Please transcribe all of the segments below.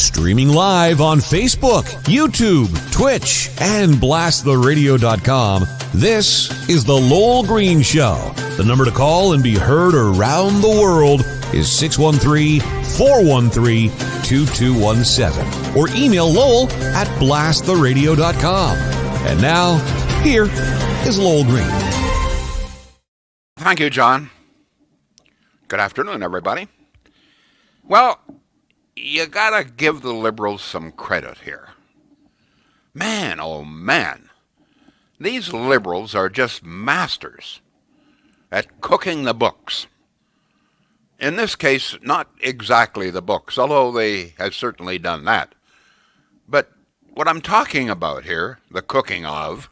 Streaming live on Facebook, YouTube, Twitch, and blasttheradio.com, this is The Lowell Green Show. The number to call and be heard around the world is 613-413-2217. Or email Lowell at blasttheradio.com. And now, here is Lowell Green. Thank you, John. Good afternoon, everybody. Well, you gotta give the liberals some credit here. Man, oh man, these liberals are just masters at cooking the books. In this case, not exactly the books, although they have certainly done that. But what I'm talking about here, the cooking of,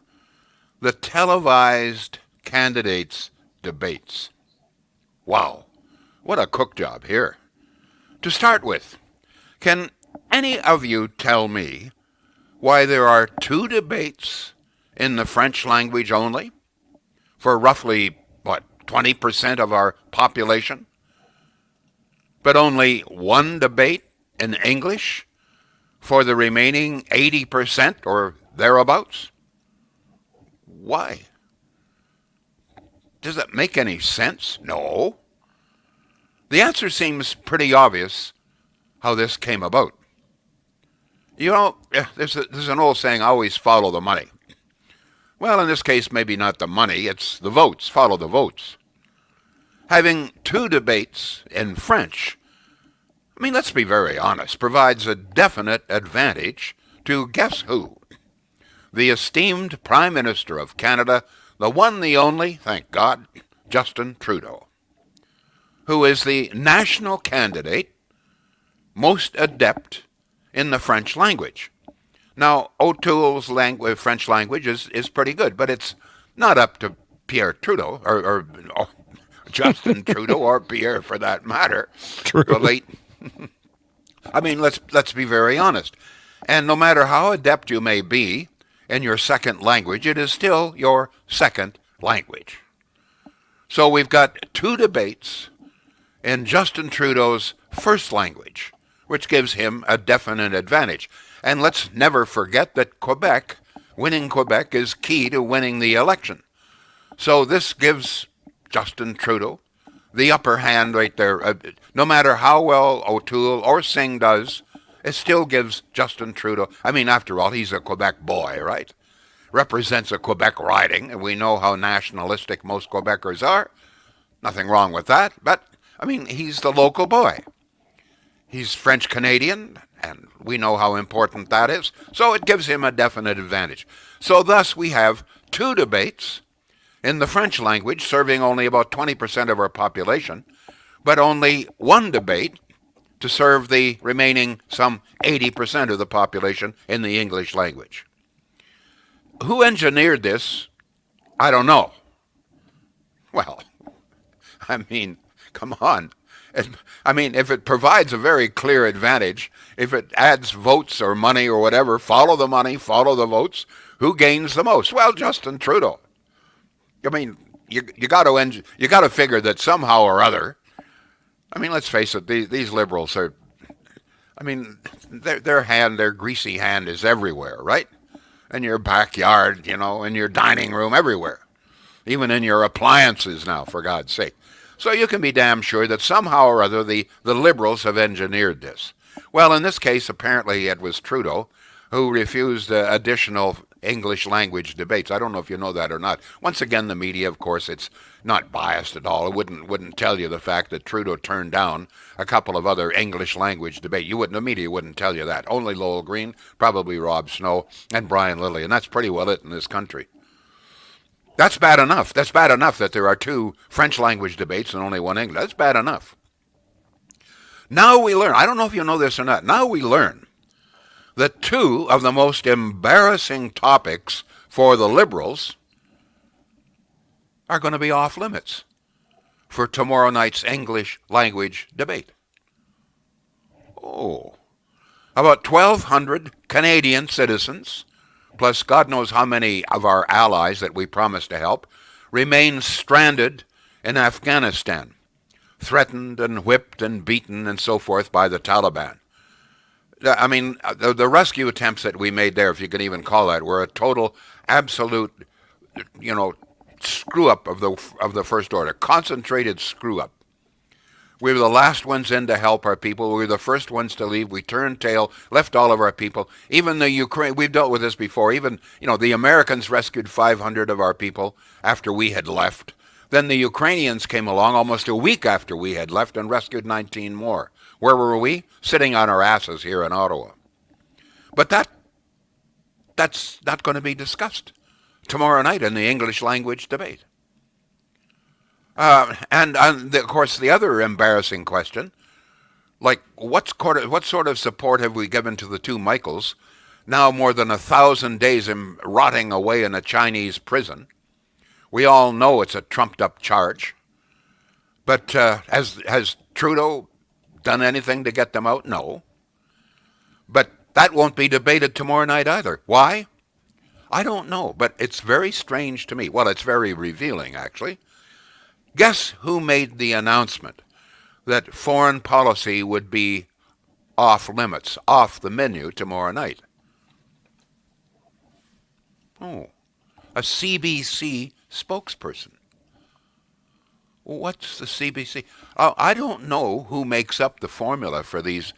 the televised candidates' debates. Wow, what a cook job here. To start with, can any of you tell me why there are 2 debates in the French language only for roughly, 20% of our population, but only 1 debate in English for the remaining 80% or thereabouts? Why? Does that make any sense? No. The answer seems pretty obvious how this came about. You know, there's an old saying, always follow the money. Well, in this case, maybe not the money, it's the votes. Follow the votes. Having 2 debates in French, let's be very honest, provides a definite advantage to guess who? The esteemed Prime Minister of Canada, the one, the only, thank God, Justin Trudeau, who is the national candidate most adept in the French language. Now, O'Toole's French language is pretty good, but it's not up to Pierre Trudeau, or Justin Trudeau, or Pierre for that matter. True. Let's be very honest. And no matter how adept you may be in your second language, it is still your second language. So we've got 2 debates in Justin Trudeau's first language, which gives him a definite advantage. And let's never forget that winning Quebec is key to winning the election. So this gives Justin Trudeau the upper hand right there. No matter how well O'Toole or Singh does, it still gives Justin Trudeau, after all, he's a Quebec boy, right? Represents a Quebec riding, and we know how nationalistic most Quebecers are. Nothing wrong with that, but, he's the local boy. He's French-Canadian, and we know how important that is, so it gives him a definite advantage. So thus we have 2 debates in the French language, serving only about 20% of our population, but only 1 debate to serve the remaining some 80% of the population in the English language. Who engineered this? I don't know. Well, come on. If it provides a very clear advantage, if it adds votes or money or whatever, follow the money, follow the votes. Who gains the most? Well, Justin Trudeau. You got to figure that somehow or other. Let's face it. These liberals are. Their greasy hand is everywhere, right? In your backyard, in your dining room, everywhere, even in your appliances now, for God's sake. So you can be damn sure that somehow or other the liberals have engineered this. Well, in this case, apparently it was Trudeau who refused additional English language debates. I don't know if you know that or not. Once again, the media, of course, it's not biased at all. It wouldn't tell you the fact that Trudeau turned down a couple of other English language debates. The media wouldn't tell you that. Only Lowell Green, probably Rob Snow, and Brian Lilley, and that's pretty well it in this country. That's bad enough. That's bad enough that there are 2 French language debates and only 1 English. That's bad enough. Now we learn, I don't know if you know this or not, now we learn that 2 of the most embarrassing topics for the liberals are going to be off limits for tomorrow night's English language debate. Oh, about 1,200 Canadian citizens, plus God knows how many of our allies that we promised to help, remain stranded in Afghanistan, threatened and whipped and beaten and so forth by the Taliban. I mean, the rescue attempts that we made there, if you can even call that, were a total, absolute, you know, screw up of the first order, concentrated screw up. We were the last ones in to help our people. We were the first ones to leave. We turned tail, left all of our people. Even the Ukraine, we've dealt with this before. Even, the Americans rescued 500 of our people after we had left. Then the Ukrainians came along almost a week after we had left and rescued 19 more. Where were we? Sitting on our asses here in Ottawa. But that's not going to be discussed tomorrow night in the English language debate. Of course, the other embarrassing question, like what sort of support have we given to the two Michaels, now more than 1,000 days rotting away in a Chinese prison? We all know it's a trumped-up charge. But has Trudeau done anything to get them out? No. But that won't be debated tomorrow night either. Why? I don't know, but it's very strange to me. Well, it's very revealing, actually. Guess who made the announcement that foreign policy would be off limits, off the menu tomorrow night? Oh, a CBC spokesperson. What's the CBC? I don't know who makes up the formula for these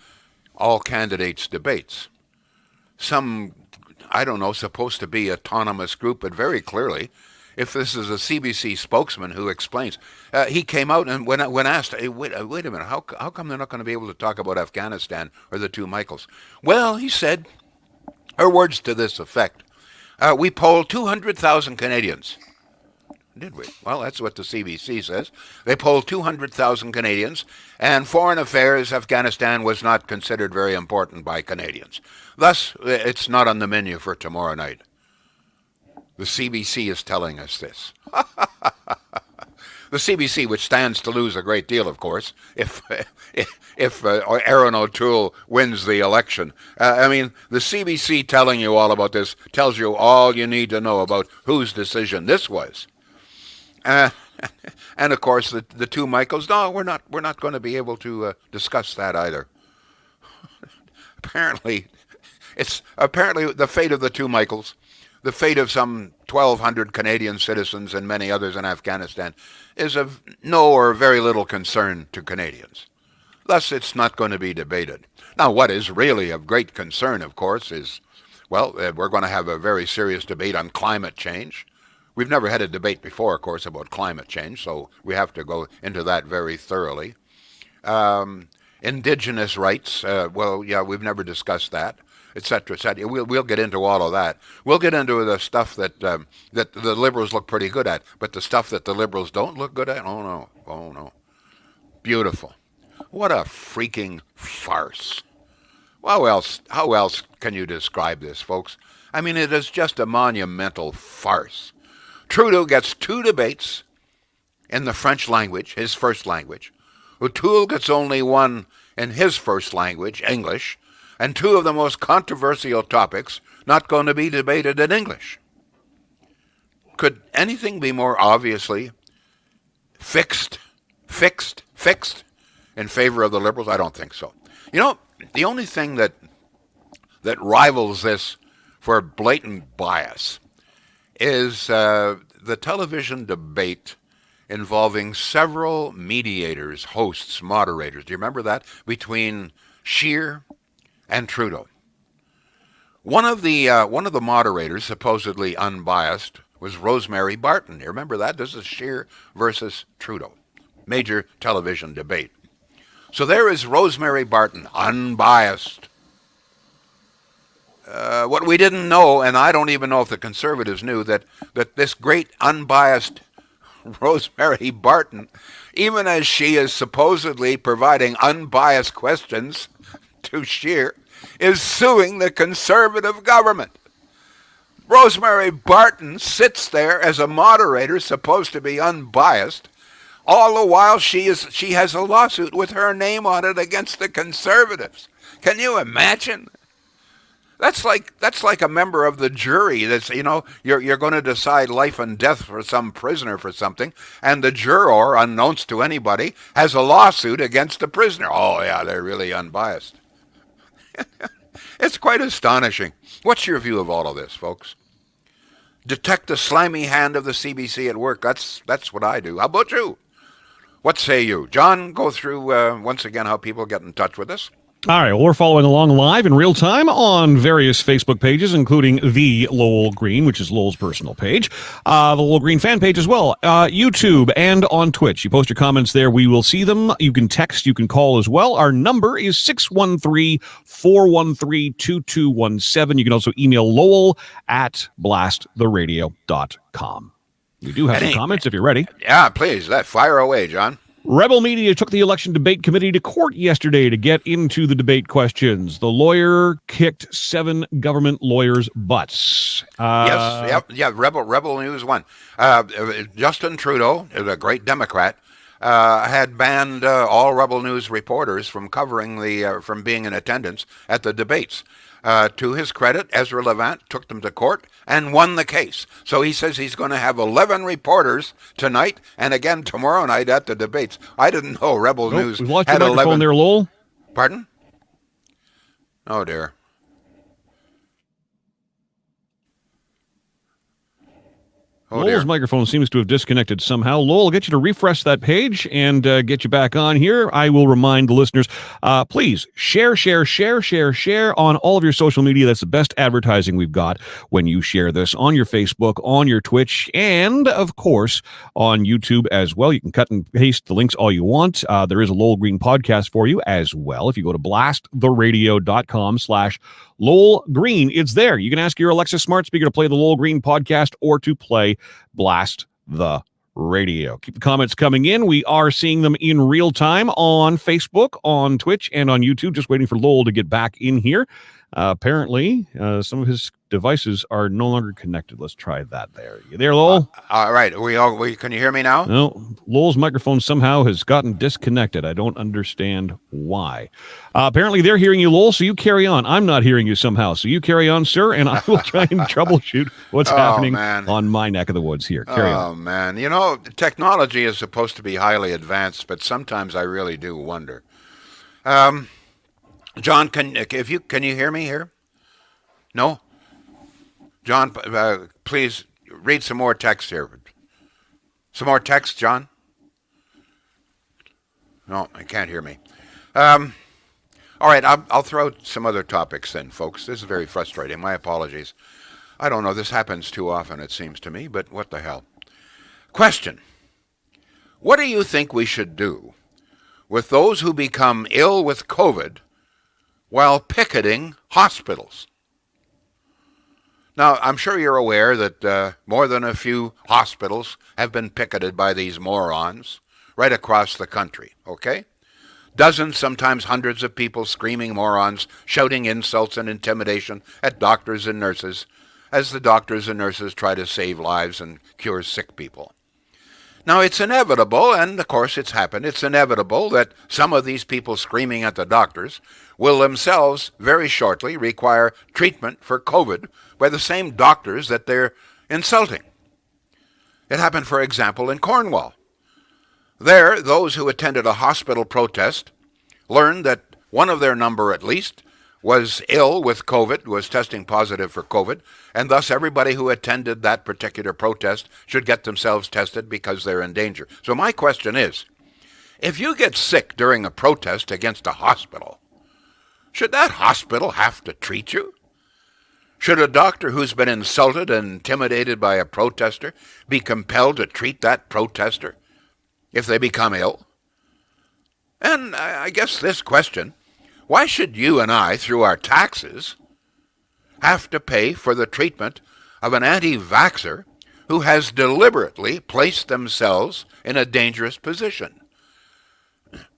all candidates debates. Some, I don't know, supposed to be autonomous group, but very clearly, if this is a CBC spokesman who explains, he came out and when asked, hey, wait a minute, how come they're not going to be able to talk about Afghanistan or the two Michaels? Well, he said, her words to this effect, we polled 200,000 Canadians. Did we? Well, that's what the CBC says. They polled 200,000 Canadians, and foreign affairs, Afghanistan was not considered very important by Canadians. Thus, it's not on the menu for tomorrow night. The CBC is telling us this. The CBC, which stands to lose a great deal, of course, if Aaron O'Toole wins the election. The CBC telling you all about this tells you all you need to know about whose decision this was. And of course, the two Michaels. No, we're not going to be able to discuss that either. Apparently the fate of the two Michaels, the fate of some 1,200 Canadian citizens and many others in Afghanistan, is of no or very little concern to Canadians. Thus, it's not going to be debated. Now, what is really of great concern, of course, is, well, we're going to have a very serious debate on climate change. We've never had a debate before, of course, about climate change, so we have to go into that very thoroughly. Indigenous rights, we've never discussed that, etc., etc. We'll get into all of that. We'll get into the stuff that the Liberals look pretty good at, but the stuff that the Liberals don't look good at, oh no. Beautiful. What a freaking farce. How else can you describe this, folks? It is just a monumental farce. Trudeau gets two debates in the French language, his first language. O'Toole gets only one in his first language, English, and two of the most controversial topics not going to be debated in English. Could anything be more obviously fixed in favor of the Liberals? I don't think so. The only thing that rivals this for blatant bias is the television debate involving several mediators, hosts, moderators. Do you remember that? Between Scheer and Trudeau. One of the moderators, supposedly unbiased, was Rosemary Barton. You remember that? This is Scheer versus Trudeau. Major television debate. So there is Rosemary Barton, unbiased. What we didn't know, and I don't even know if the Conservatives knew, that this great unbiased Rosemary Barton, even as she is supposedly providing unbiased questions to Scheer, is suing the Conservative government. Rosemary Barton sits there as a moderator, supposed to be unbiased. All the while she has a lawsuit with her name on it against the Conservatives. Can you imagine? That's like a member of the jury that's, you're going to decide life and death for some prisoner for something, and the juror, unknowns to anybody, has a lawsuit against the prisoner. Oh yeah, they're really unbiased. It's quite astonishing. What's your view of all of this, folks? Detect the slimy hand of the CBC at work. That's what I do. How about you? What say you? John, go through once again how people get in touch with us. All right, well, we're following along live in real time on various Facebook pages, including the Lowell Green, which is Lowell's personal page, the Lowell Green fan page as well, YouTube, and on Twitch. You post your comments there. We will see them. You can text. You can call as well. Our number is 613-413-2217. You can also email Lowell at blasttheradio.com. We do have some comments if you're ready. Yeah, please. Fire away, John. Rebel Media took the election debate committee to court yesterday to get into the debate questions. The lawyer kicked 7 government lawyers' butts. Yes, yeah. Rebel News won. Justin Trudeau, a great Democrat, had banned all Rebel News reporters from covering from being in attendance at the debates. To his credit, Ezra Levant took them to court and won the case. So he says he's going to have 11 reporters tonight and again tomorrow night at the debates. I didn't know Rebel News we've lost had your microphone 11. There, Lowell. Pardon? Oh, dear. Lowell's microphone seems to have disconnected somehow. Lowell, I'll get you to refresh that page and get you back on here. I will remind the listeners, please share on all of your social media. That's the best advertising we've got when you share this on your Facebook, on your Twitch, and, of course, on YouTube as well. You can cut and paste the links all you want. There is a Lowell Green podcast for you as well. If you go to blasttheradio.com/Lowell Green, it's there. You can ask your Alexa smart speaker to play the Lowell Green podcast or to play Blast the Radio. Keep the comments coming in. We are seeing them in real time on Facebook, on Twitch, and on YouTube. Just waiting for Lowell to get back in here. Apparently, some of his devices are no longer connected. Let's try that there. You there, Lowell? All right. Can you hear me now? No. Lowell's microphone somehow has gotten disconnected. I don't understand why. Apparently, they're hearing you, Lowell, so you carry on. I'm not hearing you somehow, so you carry on, sir, and I will try and troubleshoot what's happening on my neck of the woods here. Carry on. Oh, man. You know, technology is supposed to be highly advanced, but sometimes I really do wonder. John, can you hear me here? No? John, please read some more text here. Some more text, John? No, I can't hear me. All right, I'll throw out some other topics then, folks. This is very frustrating. My apologies. I don't know. This happens too often, it seems to me, but what the hell. Question. What do you think we should do with those who become ill with COVID while picketing hospitals? Now, I'm sure you're aware that more than a few hospitals have been picketed by these morons right across the country, okay? Dozens, sometimes hundreds of people screaming morons, shouting insults and intimidation at doctors and nurses as the doctors and nurses try to save lives and cure sick people. Now, it's inevitable, and of course it's happened, it's inevitable that some of these people screaming at the doctors will themselves very shortly require treatment for COVID by the same doctors that they're insulting. It happened, for example, in Cornwall. There, those who attended a hospital protest learned that one of their number at least was ill with COVID, was testing positive for COVID, and thus everybody who attended that particular protest should get themselves tested because they're in danger. So my question is, if you get sick during a protest against a hospital, should that hospital have to treat you? Should a doctor who's been insulted and intimidated by a protester be compelled to treat that protester if they become ill? And I guess this question, why should you and I, through our taxes, have to pay for the treatment of an anti-vaxxer who has deliberately placed themselves in a dangerous position?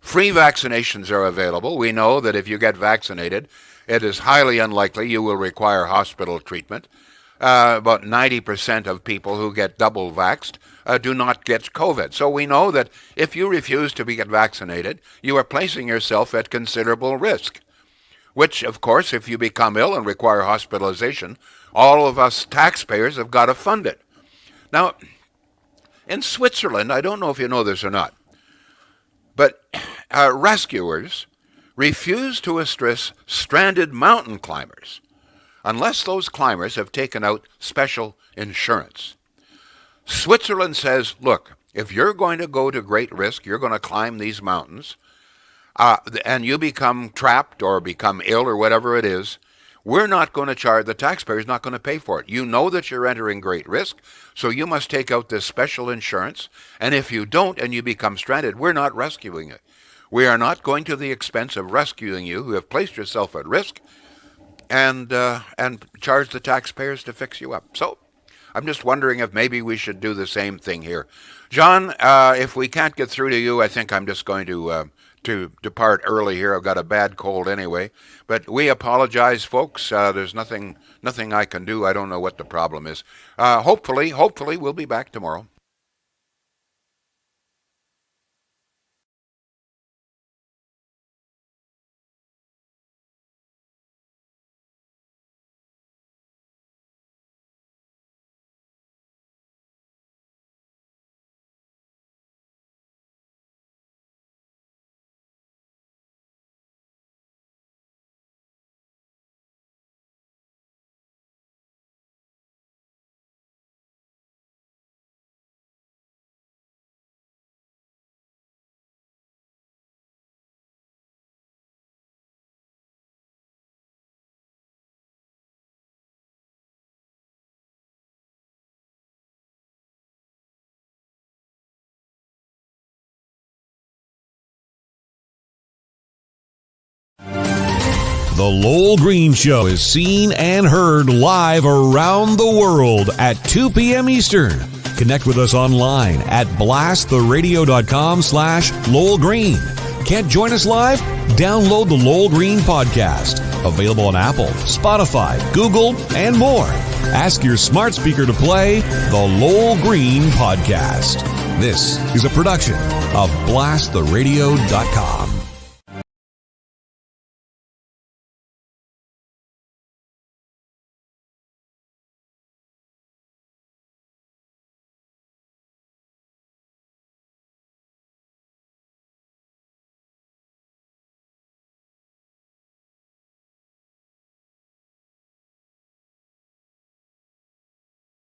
Free vaccinations are available. We know that if you get vaccinated, it is highly unlikely you will require hospital treatment. About 90% of people who get double vaxxed do not get COVID. So we know that if you refuse to get vaccinated, you are placing yourself at considerable risk, which, of course, if you become ill and require hospitalization, all of us taxpayers have got to fund it. Now, in Switzerland, I don't know if you know this or not, but rescuers refuse to assist stranded mountain climbers unless those climbers have taken out special insurance. Switzerland says, look, if you're going to go to great risk, you're going to climb these mountains, and you become trapped or become ill or whatever it is, we're not going to charge, the taxpayer's not going to pay for it. You know that you're entering great risk, so you must take out this special insurance, and if you don't and you become stranded, we're not rescuing it. We are not going to the expense of rescuing you who have placed yourself at risk and charge the taxpayers to fix you up. So I'm just wondering if maybe we should do the same thing here. John, if we can't get through to you, I think I'm just going to depart early here. I've got a bad cold anyway. But we apologize, folks. There's nothing I can do. I don't know what the problem is. Hopefully we'll be back tomorrow. The Lowell Green Show is seen and heard live around the world at 2 p.m. Eastern. Connect with us online at blasttheradio.com/Lowell Green. Can't join us live? Download the Lowell Green podcast. Available on Apple, Spotify, Google, and more. Ask your smart speaker to play the Lowell Green podcast. This is a production of blasttheradio.com.